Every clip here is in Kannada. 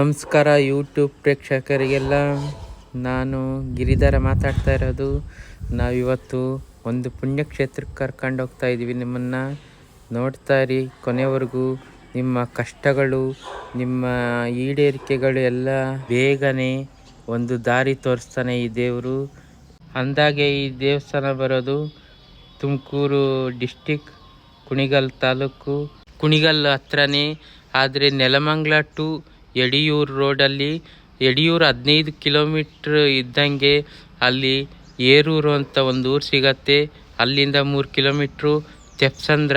ನಮಸ್ಕಾರ ಯೂಟ್ಯೂಬ್ ಪ್ರೇಕ್ಷಕರಿಗೆಲ್ಲ. ನಾನು ಗಿರಿಧರ ಮಾತಾಡ್ತಾ ಇರೋದು. ನಾವಿವತ್ತು ಒಂದು ಪುಣ್ಯಕ್ಷೇತ್ರಕ್ಕೆ ಕರ್ಕೊಂಡು ಹೋಗ್ತಾ ಇದ್ದೀವಿ. ನಿಮ್ಮನ್ನು ನೋಡ್ತಾ ಇರಿ ಕೊನೆವರೆಗೂ. ನಿಮ್ಮ ಕಷ್ಟಗಳು, ನಿಮ್ಮ ಈಡೇರಿಕೆಗಳು ಎಲ್ಲ ಬೇಗನೆ ಒಂದು ದಾರಿ ತೋರಿಸ್ತಾನೆ ಈ ದೇವರು. ಅಂದಾಗೆ ಈ ದೇವಸ್ಥಾನ ಬರೋದು ತುಮಕೂರು ಡಿಸ್ಟಿಕ್, ಕುಣಿಗಲ್ ತಾಲೂಕು, ಕುಣಿಗಲ್ ಹತ್ರನೇ. ಆದರೆ ನೆಲಮಂಗಲ ಟು ಯಡಿಯೂರು ರೋಡಲ್ಲಿ, ಯಡಿಯೂರು 15 ಕಿಲೋಮೀಟ್ರ್ ಇದ್ದಂಗೆ ಅಲ್ಲಿ ಏರೂರು ಅಂತ ಒಂದು ಊರು ಸಿಗತ್ತೆ. ಅಲ್ಲಿಂದ 3 ಕಿಲೋಮೀಟ್ರು ತೆಪ್ಸಂದ್ರ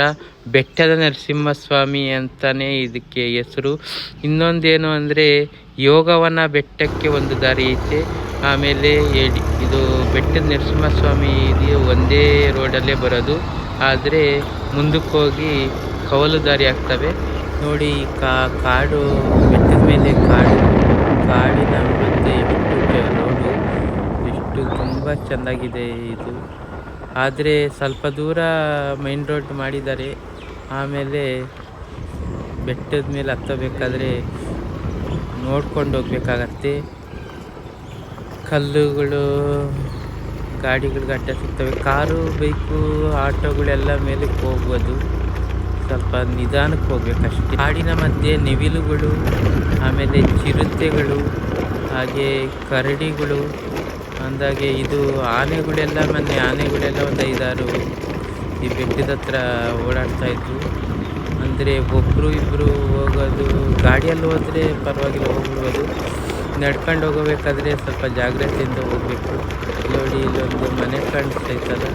ಬೆಟ್ಟದ ನರಸಿಂಹಸ್ವಾಮಿ ಅಂತಲೇ ಇದಕ್ಕೆ ಹೆಸರು. ಇನ್ನೊಂದೇನು ಅಂದರೆ ಯೋಗವನ ಬೆಟ್ಟಕ್ಕೆ ಒಂದು ದಾರಿ ಐತೆ. ಆಮೇಲೆ ಇದು ಬೆಟ್ಟದ ನರಸಿಂಹಸ್ವಾಮಿ ಇದು ಒಂದೇ ರೋಡಲ್ಲೇ ಬರೋದು. ಆದರೆ ಮುಂದಕ್ಕೆ ಹೋಗಿ ಕವಲು ದಾರಿ ಆಗ್ತವೆ ನೋಡಿ. ಕಾಡು, ಬೆಟ್ಟದ ಮೇಲೆ ಕಾಡಿನ ಮಧ್ಯೆ ರೋಡು ಎಷ್ಟು ತುಂಬ ಚೆಂದಾಗಿದೆ ಇದು. ಆದರೆ ಸ್ವಲ್ಪ ದೂರ ಮೈನ್ ರೋಡ್ ಮಾಡಿದ್ದಾರೆ. ಆಮೇಲೆ ಬೆಟ್ಟದ ಮೇಲೆ ಹತ್ತಬೇಕಾದ್ರೆ ನೋಡ್ಕೊಂಡು ಹೋಗ್ಬೇಕಾಗತ್ತೆ. ಕಲ್ಲುಗಳು, ಗಾಡಿಗಳಿಗೆ ಅಡ್ಡ ಸಿಗ್ತವೆ. ಕಾರು, ಬೈಕು, ಆಟೋಗಳೆಲ್ಲ ಮೇಲಕ್ಕೆ ಹೋಗ್ಬೋದು. ಸ್ವಲ್ಪ ನಿಧಾನಕ್ಕೆ ಹೋಗ್ಬೇಕಷ್ಟೇ. ಕಾಡಿನ ಮಧ್ಯೆ ನವಿಲುಗಳು, ಆಮೇಲೆ ಚಿರತೆಗಳು, ಹಾಗೆ ಕರಡಿಗಳು, ಅಂದಾಗೆ ಇದು ಆನೆಗಳೆಲ್ಲ ಒಂದು 5-6 ಈ ಬೆಟ್ಟದ ಹತ್ರ ಓಡಾಡ್ತಾ ಇದ್ವು. ಅಂದರೆ ಒಬ್ಬರು ಇಬ್ಬರು ಹೋಗೋದು. ಗಾಡಿಯಲ್ಲಿ ಹೋದರೆ ಪರವಾಗಿಲ್ಲ ಹೋಗ್ಬಿಡ್ಬೋದು. ನಡ್ಕೊಂಡು ಹೋಗಬೇಕಾದ್ರೆ ಸ್ವಲ್ಪ ಜಾಗ್ರತೆಯಿಂದ ಹೋಗಬೇಕು. ನೋಡಿ, ಇಲ್ಲೊಂದು ಮನೆ ಕಾಣಿಸ್ತೈತಲ್ಲ,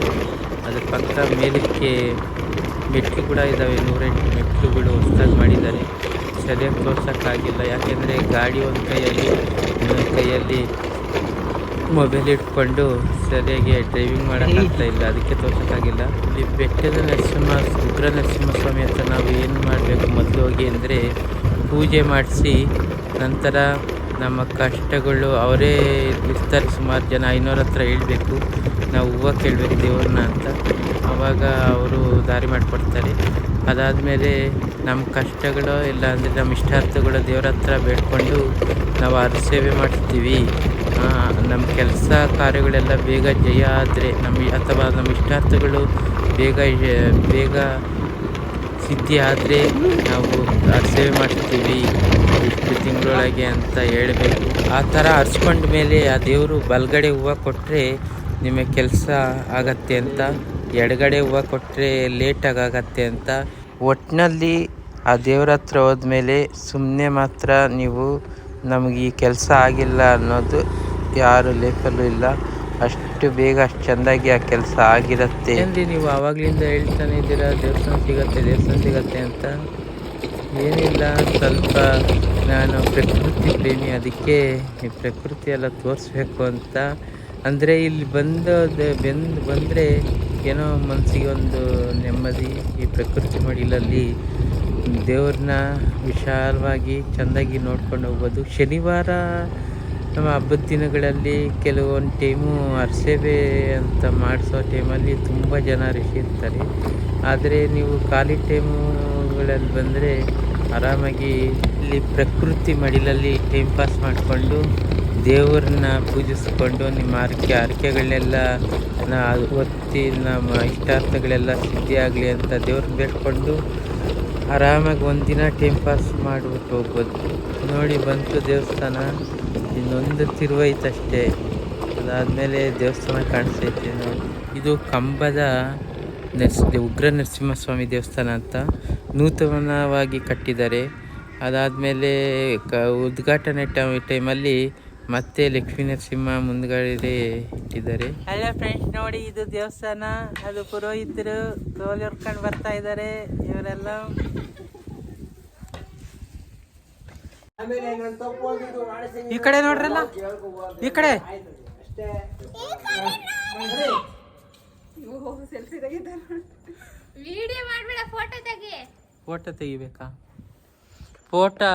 ಅದ್ರ ಪಕ್ಕ ಮೇಲಕ್ಕೆ ಮೆಟ್ಲು ಕೂಡ ಇದ್ದಾವೆ. 108 ಮೆಟ್ಲುಗಳು ಹೊಸದಾಗಿ ಮಾಡಿದ್ದಾರೆ. ಸರಿಯಾಗಿ ತೋರ್ಸೋಕ್ಕಾಗಿಲ್ಲ, ಯಾಕೆಂದರೆ ಗಾಡಿ ಒಂದು ಕೈಯಲ್ಲಿ, ಇನ್ನೊಂದು ಕೈಯಲ್ಲಿ ಮೊಬೈಲ್ ಇಟ್ಕೊಂಡು ಸರಿಯಾಗಿ ಡ್ರೈವಿಂಗ್ ಮಾಡೋಕ್ಕಾಗ್ತಾ ಇಲ್ಲ, ಅದಕ್ಕೆ ತೋರ್ಸೋಕ್ಕಾಗಿಲ್ಲ. ಇಲ್ಲಿ ಬೆಟ್ಟದ ಉಗ್ರ ನರಸಿಂಹಸ್ವಾಮಿ ಹತ್ರ ನಾವು ಏನು ಮಾಡಬೇಕು ಮೊದಲು ಹೋಗಿ ಅಂದರೆ ಪೂಜೆ ಮಾಡಿಸಿ ನಂತರ ನಮ್ಮ ಕಷ್ಟಗಳು ಅವರೇ ಇರ್ತಾರೆ. ಸುಮಾರು ಜನ 500 ಹತ್ರ ಹೇಳ್ಬೇಕು, ನಾವು ಹೂವು ಕೇಳಬೇಕು ದೇವ್ರನ್ನ ಅಂತ. ಆವಾಗ ಅವರು ದಾರಿ ಮಾಡಿಕೊಡ್ತಾರೆ. ಅದಾದಮೇಲೆ ನಮ್ಮ ಕಷ್ಟಗಳು ಇಲ್ಲ ಅಂದರೆ ನಮ್ಮ ಇಷ್ಟಾರ್ಥಗಳು ದೇವ್ರ ಹತ್ರ ಬೇಡ್ಕೊಂಡು ನಾವು ಸೇವೆ ಮಾಡ್ತೀವಿ. ನಮ್ಮ ಕೆಲಸ ಕಾರ್ಯಗಳೆಲ್ಲ ಬೇಗ ಜಯ ಆದರೆ ಅಥವಾ ನಮ್ಮ ಇಷ್ಟಾರ್ಥಗಳು ಬೇಗ ಸಿದ್ಧಿ ಆದರೆ ನಾವು ಸೇವೆ ಮಾಡ್ತೀವಿ ಇಷ್ಟು ತಿಂಗಳೊಳಗೆ ಅಂತ ಹೇಳಬೇಕು. ಆ ಥರ ಅರ್ಸ್ಕೊಂಡ ಮೇಲೆ ಆ ದೇವರು ಬಲಗಡೆ ಹೂವು ಕೊಟ್ಟರೆ ನಿಮಗೆ ಕೆಲಸ ಆಗತ್ತೆ ಅಂತ, ಎಡಗಡೆ ಹೂವು ಕೊಟ್ಟರೆ ಲೇಟಾಗಿ ಆಗತ್ತೆ ಅಂತ. ಒಟ್ಟಿನಲ್ಲಿ ಆ ದೇವ್ರ ಹತ್ರ ಹೋದ್ಮೇಲೆ ಸುಮ್ಮನೆ ಮಾತ್ರ ನೀವು ನಮಗೆ ಈ ಕೆಲಸ ಆಗಿಲ್ಲ ಅನ್ನೋದು ಯಾರು ಲೈಫಲ್ಲೂ ಇಲ್ಲ. ಅಷ್ಟು ಬೇಗ ಅಷ್ಟು ಚೆಂದಾಗಿ ಆ ಕೆಲಸ ಆಗಿರುತ್ತೆ. ಏನ್ರಿ ನೀವು ಆವಾಗಲಿಂದ ಹೇಳ್ತಾನೆ ಇದ್ದೀರಾ ದೇವಸ್ಥಾನ ಸಿಗತ್ತೆ ಅಂತ? ಏನಿಲ್ಲ, ಸ್ವಲ್ಪ ನಾನು ಪ್ರಕೃತಿ ಪ್ರೇಮಿ, ಅದಕ್ಕೆ ಈ ಪ್ರಕೃತಿ ಎಲ್ಲ ತೋರಿಸ್ಬೇಕು ಅಂತ. ಅಂದರೆ ಇಲ್ಲಿ ಬಂದರೆ ಏನೋ ಮನಸ್ಸಿಗೆ ಒಂದು ನೆಮ್ಮದಿ. ಈ ಪ್ರಕೃತಿ ಮಡಿಲಲ್ಲಿ ದೇವ್ರನ್ನ ವಿಶಾಲವಾಗಿ ಚೆಂದಾಗಿ ನೋಡ್ಕೊಂಡು ಹೋಗ್ಬೋದು. ಶನಿವಾರ ನಮ್ಮ ಹಬ್ಬದ ದಿನಗಳಲ್ಲಿ ಕೆಲವೊಂದು ಟೈಮು ಅರಸೇವೆ ಅಂತ ಮಾಡಿಸೋ ಟೈಮಲ್ಲಿ ತುಂಬ ಜನ ರಶ್ ಇರ್ತಾರೆ. ಆದರೆ ನೀವು ಖಾಲಿ ಟೈಮುಗಳಲ್ಲಿ ಬಂದರೆ ಆರಾಮಾಗಿ ಇಲ್ಲಿ ಪ್ರಕೃತಿ ಮಡಿಲಲ್ಲಿ ಟೈಮ್ ಪಾಸ್ ಮಾಡಿಕೊಂಡು ದೇವ್ರನ್ನ ಪೂಜಿಸ್ಕೊಂಡು ನಿಮ್ಮ ಹರಕೆಗಳನ್ನೆಲ್ಲ ಒತ್ತಿ ನಮ್ಮ ಇಷ್ಟಾರ್ಥಗಳೆಲ್ಲ ಸಿದ್ಧಿ ಆಗಲಿ ಅಂತ ದೇವ್ರನ್ನ ಬೇಡ್ಕೊಂಡು ಆರಾಮಾಗಿ ಒಂದಿನ ಟೈಮ್ ಪಾಸ್ ಮಾಡಿಬಿಟ್ಟು ಹೋಗ್ಬೋದು. ನೋಡಿ, ಬಂತು ದೇವಸ್ಥಾನ, ಇನ್ನೊಂದು ತಿರುವೈತಷ್ಟೇ, ಅದಾದಮೇಲೆ ದೇವಸ್ಥಾನ ಕಾಣಿಸ್ತೈತೆ ನೋಡಿ. ಇದು ಕಂಬದ ಉಗ್ರ ನರಸಿಂಹಸ್ವಾಮಿ ದೇವಸ್ಥಾನ ಅಂತ ನೂತನವಾಗಿ ಕಟ್ಟಿದ್ದಾರೆ. ಅದಾದಮೇಲೆ ಉದ್ಘಾಟನೆ ಟೈಮಲ್ಲಿ ಮತ್ತೆ ಲಕ್ಷ್ಮೀ ನರಸಿಂಹ ಮುಂದ್ಗಡೆ ಇಟ್ಟಿದ್ದಾರೆ. ಹಲೋ ಫ್ರೆಂಡ್ಸ್, ನೋಡಿ ಇದು ದೇವಸ್ಥಾನ. ಅದು ಪುರೋಹಿತರು ತೋಲ್ ಹೊರ್ಕೊಂಡು ಬರ್ತಾ ಇದ್ದಾರೆ. ಇವರೆಲ್ಲ ಈ ಕಡೆ ನೋಡ್ರಲ್ಲ, ಈ ಕಡೆ ಫೋಟೋ ತೆಗಿಬೇಕಾ? ಫೋಟೋ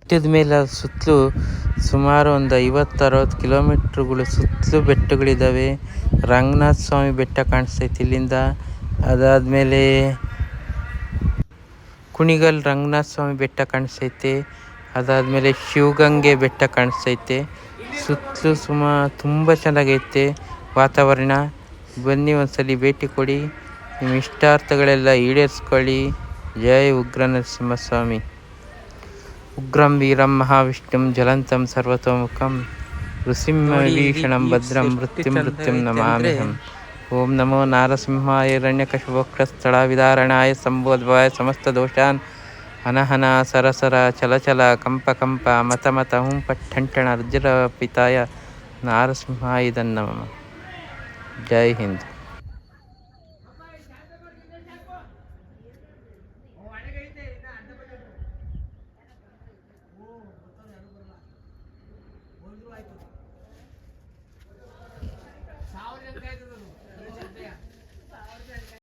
ಬೆಟ್ಟದ ಮೇಲೆ ಸುತ್ತಲೂ ಸುಮಾರು ಒಂದು 50-60 ಕಿಲೋಮೀಟ್ರುಗಳು ಸುತ್ತಲೂ ಬೆಟ್ಟಗಳಿದ್ದಾವೆ. ರಂಗನಾಥ ಸ್ವಾಮಿ ಬೆಟ್ಟ ಕಾಣಿಸ್ತೈತಿ ಇಲ್ಲಿಂದ. ಅದಾದಮೇಲೆ ಕುಣಿಗಲ್ ರಂಗನಾಥ ಸ್ವಾಮಿ ಬೆಟ್ಟ ಕಾಣಿಸ್ತೈತೆ. ಅದಾದಮೇಲೆ ಶಿವಗಂಗೆ ಬೆಟ್ಟ ಕಾಣಿಸ್ತೈತೆ. ಸುತ್ತಲೂ ತುಂಬ ಚೆನ್ನಾಗೈತೆ ವಾತಾವರಣ. ಬನ್ನಿ ಒಂದ್ಸಲಿ ಭೇಟಿ ಕೊಡಿ, ನಿಮ್ಮ ಇಷ್ಟಾರ್ಥಗಳೆಲ್ಲ ಈಡೇರಿಸ್ಕೊಳ್ಳಿ. ಜೈ ಉಗ್ರ ನರಸಿಂಹಸ್ವಾಮಿ. ಉಗ್ರಂ ವೀರಂ ಮಹಾವಿಷ್ಣುಂ ಜ್ವಲಂತಂ ಸರ್ವತೋಮುಖಂ ನೃಸಿಂಹಭೀಷಣಂ ಭದ್ರಂ ಮೃತ್ಯುಂ ನಮಾಮ್ಯಹಂ. ಓಂ ನಮೋ ನಾರಸಿಂಹಾಯ ಹಿರಣ್ಯಕಶಿಪವಕ್ಷಸ್ಥಳವಿದಾರಣಾಯ ಸಂಬೋಧವಾಯ ಸಮಸ್ತದೋಷಾನ್ ಹನಹನ ಸರಸರ ಚಲಚಲ ಕಂಪ ಮತ ಹುಂ ಪಟ್ಟಂಟಣ ರುಜಿರಪಿತಾಯ ನಾರಸಿಂಹಾಯ ನಮಃ. ಜೈ ಹಿಂದ್.